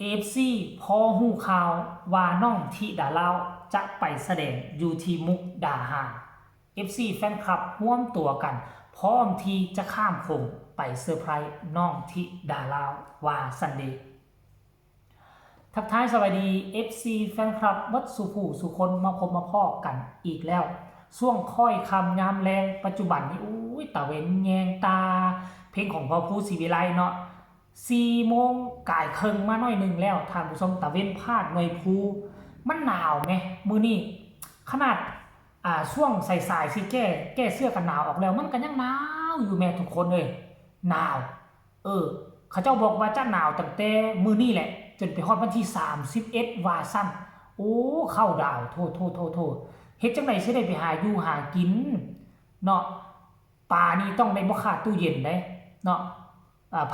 AFC พอหู้ข่าวว่าน้องธิดาลาวจะไปแสดงอยู่ที่มุกดาหาร FC แฟนคลับร่วมตัวกันพร้อมที่จะข้ามโขงไปเซอร์ไพรส์น้องธิดาลาวว่าซันเดย์ทักทายสวัสดี FC แฟนคลับวัดสุผู้สุคนมาพบมาพ่อกันอีกแล้วช่วงค่อยคำยามแรงปัจจุบันนี้อุ้ยตะเวนแยงตาเพลงของพ่อผู้ศรีวิไลเนาะ4 โมงก่ายเคิงมาหน่อยหนึ่งแล้วท่านผู้ชมตะเวนพาดหน่วยภูมันหนาวไหมมือนี่ขนาดช่วงใส่ๆสิแก้เสื้อกันหนาวออกแล้วมันก็ยังหนาวอยู่แม่ทุกคนเลยหนาวเขาเจ้าบอกว่าจะหนาวตั้งแต่มือนี่แหละจนไปฮอดวันที่31ว่าซ้ำโอ้เข้าดาวโทษเฮ็ดจังได๋สิได้ไปหาอยู่หากินเนาะปลานี่ต้องได้บ่ขาดตู้เย็นเด้เนาะ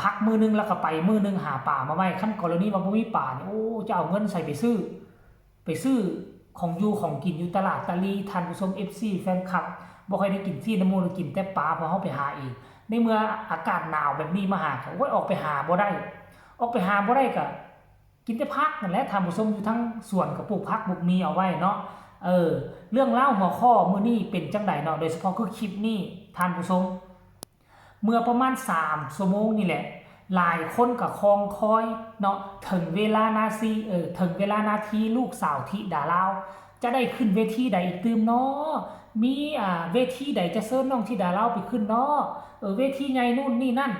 พักมื้อนึงแล้วก็ไปมื้อนึงหาปลามาไว้คันกรณีว่าบ่มีปลานี่โอ้จะเอาเงินใส่ไปซื้อของอยู่ของกินอยู่ตลาดตะลีท่านผู้ชม FC แฟนคลับบ่ค่อยได้กินฟรีน้ำมูกกินแต่ปลาเพราะเฮาไปหาเองในเมื่ออากาศหนาวแบบนี้มาหาก็โอ้ยออกไปหาบ่ได้ก็กินแต่ผักนั่นแหละท่านผู้ชมอยู่ทั้งสวนก็ปลูกผักปลูกมีเอาไว้เนาะเรื่องเล่าหัวข้อมื้อนี้เป็นจังได๋เนาะโดยเฉพาะคือคลิปนี้ท่านผู้ชมเมื่อประมาณ3 ชั่วโมงนี่แหละหลายคนก็คองคอยเนาะถึงเวลานาทีลูกสาวธิดาลาวจะได้ขึ้นเวทีใดอีกตื่มเนาะมีเวทีใดจะเชิญน้องธิดาลาวไปขึ้นเนาะเวทีใหญ่นู่นนี่นั่น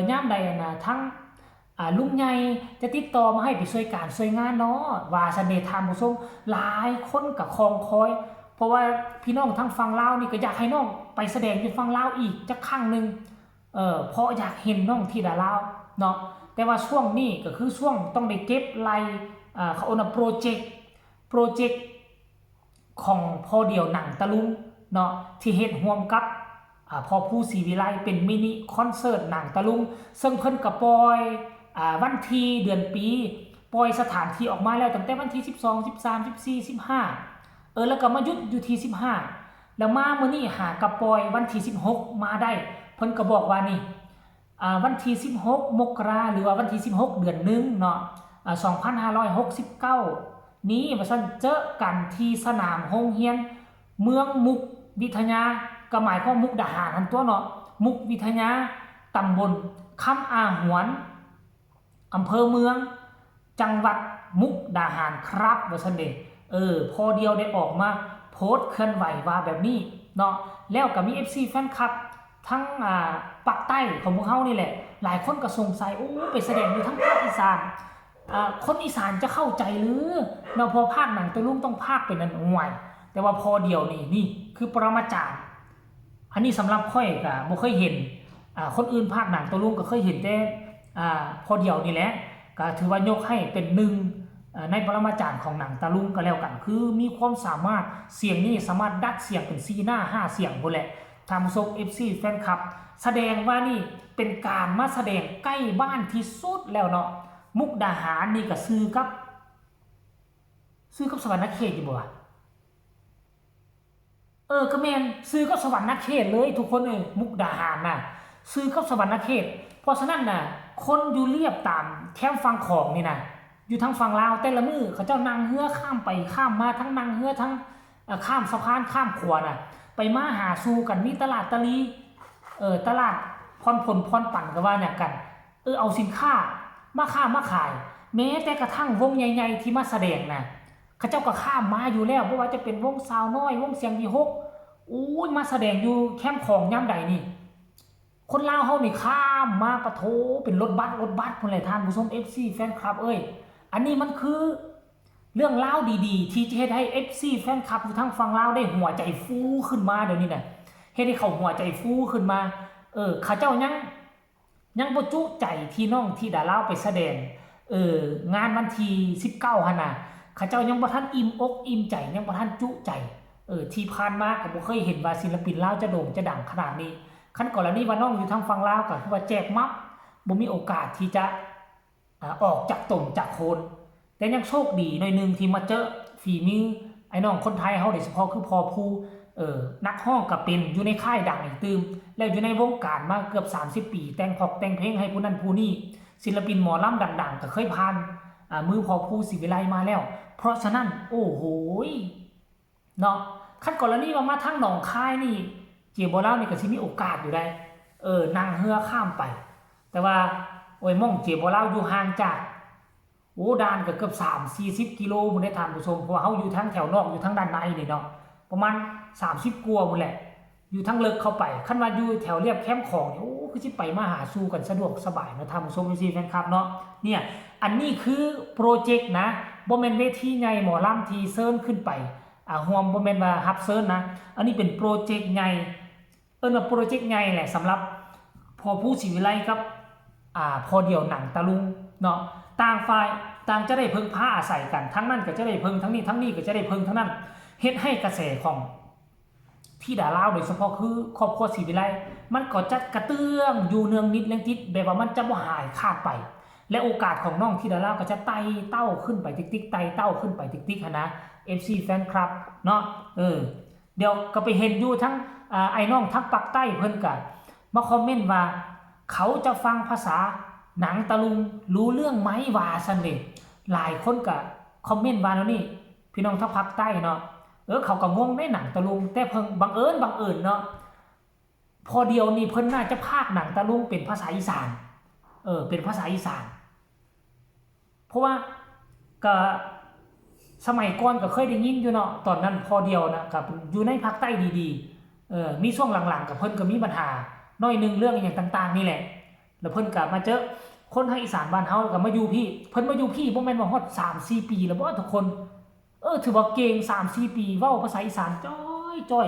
ยามใดน่ะทั้งลุงใหญ่จะติดต่อมาให้ไปช่วยการช่วยงานเนาะว่าซันเดย์ทามผู้ชมหลายคนกับคองคอยเพราะว่าพี่น้องทั้งฝั่งลาวนี่ก็อยากให้น้องไปแสดงอยู่ฝั่งลาวอีกจักครั้งนึงเพราะอยากเห็นน้องธิดาลาวเนาะแต่ว่าช่วงนี้ก็คือช่วงต้องได้เก็บไล่เขาเอาโปรเจกต์ของพอเดียวหนังตะลุงเนาะที่เฮ็ดร่วมกับพอผู้ศรีวิไลเป็นมินิคอนเสิร์ตหนังตะลุงซึ่งเพิ่นก็ปล่อยวันที่เดือนปีปล่อยสถานที่ออกมาแล้วตั้งแต่วันที่12 13 14 15แล้วก็มาหยุดอยู่ที่15แล้วมามื้อนี้หากระปล่อยวันที่16มาได้เพิ่นก็บอกว่านี่วันที่16 มกราหรือว่าวันที่16 เดือน1เนาะ2569นี้ว่าซั่นเจอกันที่สนามโรงเรียนเมืองมุกวิทยาก็หมายความมุกดาหารนั่นตัวเนาะมุกวิทยาตำบลคำอาหวนอำเภอเมืองจังหวัดมุกดาหารครับว่าซั่นเด้พอเดียวได้ออกมาโพสต์เคลื่อนไหวว่าแบบนี้เนาะแล้วก็มี FC แฟนคลับทั้งภาคใต้ของพวกเฮานี่แหละหลายคนก็สงสัยโอ้ไปแสดงอยู่ทั้งภาคอีสานคนอีสานจะเข้าใจหรือเนาะพอภาคหนังตะลุงต้องภาคเป็นอันห่วยแต่ว่าพอเดียวนี่คือปรมาจารย์อันนี้สำหรับค่อยก็บ่เคยเห็นคนอื่นภาคหนังตะลุงก็เคยเห็นแต่พอเดียวนี่แหละก็ถือว่ายกให้เป็นหนึ่งในปรมาจารย์ของหนังตะลุงก็แล้วกันคือมีความสามารถเสียงนี่สามารถดัดเสียงเป็น4 หน้า 5 เสียงพุ่นแหละทำซก FC แฟนคลับแสดงว่านี่เป็นการมาแสดงใกล้บ้านที่สุดแล้วเนาะมุกดาหารนี่ก็ซื้อกับสวรรณเขตอยู่บ่ก็แม่นซื้อกับสวรรณเขตเลยทุกคนมุกดาหารน่ะซื้อกับสวรรณเขตเพราะฉะนั้นน่ะคนอยู่เรียบตามแคมป์ฟังของนี่น่ะอยู่ทางฝั่งลาวแต่ละมือเขาเจ้านั่งเรือข้ามไปข้ามมาทั้งนั่งเรือทั้งข้ามสะพานข้ามขวน่ะไปมาหาสู่กันมีตลาดตะลีตลาดพรผลพรปั่นก็ว่าเนี่ยกันเอาสินค้ามาค้ามาขายแม้แต่กระทั่งวงใหญ่ๆที่มาแสดงน่ะเขาเจ้าก็ข้ามมาอยู่แล้วบ่ว่าจะเป็นวงสาวน้อยวงเสียงวิหกมาแสดงอยู่แคมป์ของย่ำใดนี่คนลาวเฮานี่ข้ามมาปะโถเป็นรถบัสพุ่นแหละท่านผู้ชม FC แฟนคลับอันนี้มันคือเรื่องราวดีๆที่จะเฮ็ดให้ FC แฟนคลับอยู่ทางฝั่งลาวได้หัวใจฟูขึ้นมาเดี๋ยวนี้น่ะเฮ็ดให้เขาหัวใจฟูขึ้นมาเขาเจ้ายังบ่จุใจที่น้องที่ดาลาวไปแสดงงานวันที่19หั่นน่ะเขาเจ้ายังบ่ทันอิ่มอกอิ่มใจยังบ่ทันจุใจที่ผ่านมาก็บ่เคยเห็นว่าศิลปินลาวจะโด่งจะดังขนาดนี้คันก่อนแล้วนี่ว่าน้องอยู่ทางฝั่งลาวก็คือว่าแจกมับบ่มีโอกาสที่จะออกจากต้นจากโคนแต่ยังโชคดีหน่อยนึงที่มาเจอฝีมือไอ้น้องคนไทยเฮาโดยเฉพาะคือพอผู้นักร้องก็เป็นอยู่ในค่ายดังอีกตื่มแล้วอยู่ในวงการมาเกือบ30 ปีแต่งเพลงให้ผู้นั้นผู้นี้ศิลปินหมอลำดังๆก็เคยผ่าน มือพอผู้ศิวิไลมาแล้วเพราะฉะนั้นโอ้โหเนาะขั้นกรณีมาทางหนองคายนี่เจียบ่เล่านี่ก็สิมีโอกาสอยู่ได้นั่งเรือข้ามไปแต่ว่าโอ้ยม่องเจียบ่เล่าอยู่ห่างจากโอ้ด่านก็เกือบ3-40 กิโลพุ่นได้ท่านผู้ชมเพราะว่าเฮาอยู่ทางแถวนอกอยู่ทางด้านในนี่เนาะประมาณ30กว่าพุ่นแหละอยู่ทางลึกเข้าไปคันว่าอยู่แถวเรียบแคมป์ของนี่โอ้คือสิไปมาหาสู่กันสะดวกสบายนะท่านผู้ชมซี่แฟนคลับเนาะเนี่ยอันนี้คือโปรเจกต์นะบ่แม่นเวทีใหญ่หมอลำที่เซิร์นขึ้นไปห่วมบ่แม่นว่าฮับเซิร์นนะอันนี้เป็นโปรเจกต์ใหญ่ว่าโปรเจกต์ใหญ่แหละสำหรับพอผู้ศิวิไลครับพอเดียวหนังตะลุงเนาะต่างฝ่ายต่างจะได้พึ่งพาอาศัยกันทั้งนั้นก็จะได้พึ่งทั้งนี้ก็จะได้พึ่งทั้งนั้นเฮ็ดให้กระแสของที่ดาราโดยเฉพาะคือครอบครัวศิวิไลมันก็จะกระเตื้องอยู่เนืองนิดเลี้ยงติดแบบว่ามันจะบ่หายขาดไปและโอกาสของน้องที่ดาราก็จะไต่เต้าขึ้นไปติ๊กไต่เต้าขึ้นไปติ๊กนะ FC แฟนคลับเนาะเดี๋ยวก็ไปเห็นอยู่ทั้งไอ้น้องทักปักใต้เพิ่นก็มาคอมเมนต์ว่าเขาจะฟังภาษาหนังตะลุงรู้เรื่องไหมว่าซั่นเด้หลายคนก็คอมเมนต์ว่าแล้วนี่พี่น้องทักปักใต้เนาะเขาก็งงในหนังตะลุงแต่เพิ่งบังเอิญเนาะพอเดียวนี่เพิ่นน่าจะพากย์หนังตะลุงเป็นภาษาอีสานเป็นภาษาอีสานเพราะว่าก็สมัยก่อนก็เคยได้ยินอยู่เนาะตอนนั้นพอเดียวนะกับอยู่ในภาคใต้ดีๆมีช่วงหลังๆกับเพิ่นก็มีปัญหาน้อยนึงเรื่องอย่างต่างๆนี่แหละแล้วเพิ่นก็มาเจอคนทางอีสานบ้านเฮาก็มาอยู่พี่เพิ่นมาอยู่พี่บ่แม่นว่าฮอด 3-4 ปีแล้วบ่ทุกคนถือว่าเก่ง 3-4 ปีเว้าภาษาอีสานจ้อย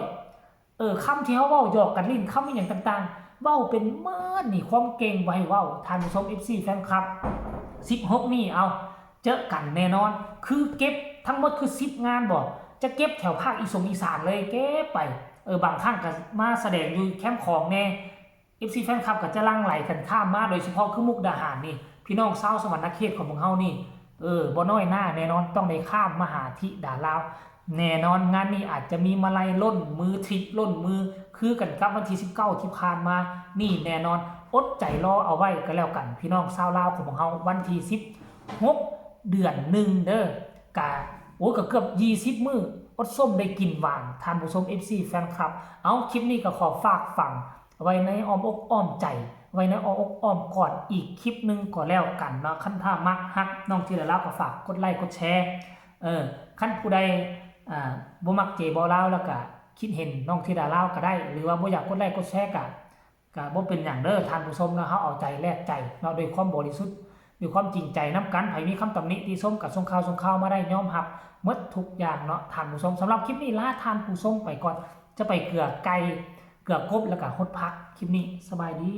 คำที่เฮาเว้าหยอกกันลิ้นคำอีหยังต่างๆเว้าเป็นเมิดนี่ความเก่งบ่ให้เว้าท่านผู้ชม FC แฟนคลับ16นี่เอาเจอกันแน่นอนคือเก็บทั้งหมดคือ10งานบ่จะเก็บแถวภาคอีสานเลยเก็บไปบางครั้งก็มาแสดงอยู่แคมป์ของแน่ FC แฟนคลับก็จะลั่งไหลกันข้ามมาโดยเฉพาะคือมุกดาหารนี่พี่น้องชาวสวรรณเขตของพวกเฮานี่บ่น้อยหน้าแน่นอนต้องได้ข้ามมาหาธิดาลาวแน่นอนงานนี้อาจจะมีมาลัยล้นมือทริปล้นมือคือกันกับวันที่19ที่ผ่านมานี่แน่นอนอดใจรอเอาไว้ก็แล้วกันพี่น้องชาวลาวของพวกเฮาวันที่16เดือน1เด้อกะก็เกือบ20มื้ออดส้มได้กินหวานท่านผู้ชม FC แฟนคลับเอาคลิปนี้ก็ขอฝากฝังไว้ในอ้อมอกอ้อมใจไว้ในอ้อมอกอ้อมกอดอีกคลิปนึงก็แล้วกันเนาะคันถ้ามักฮักน้องที่ได้รับก็ฝากกดไลค์กดแชร์คันผู้ใดบ่มักเจบ่ลาวแล้วก็คิดเห็นน้องที่ดาลาวก็ได้หรือว่าบ่อยากกดไลค์กดแชร์ก็บ่เป็นหยังเด้อท่านผู้ชมเนาะเฮาเอาใจแลกใจเนาะด้วยความบริสุทธิ์ด้วยความจริงใจนํกันไผมีคำตำหนิติชมก็ส่งข่าวมาได้ยอมรับหมดทุกอย่างเนาะท่านผู้ชมสำหรับคลิปนี้ลาท่านผู้ชมไปก่อนจะไปเกลือไก่เกลือกบแล้วก็ฮดพักคลิปนี้สบายดี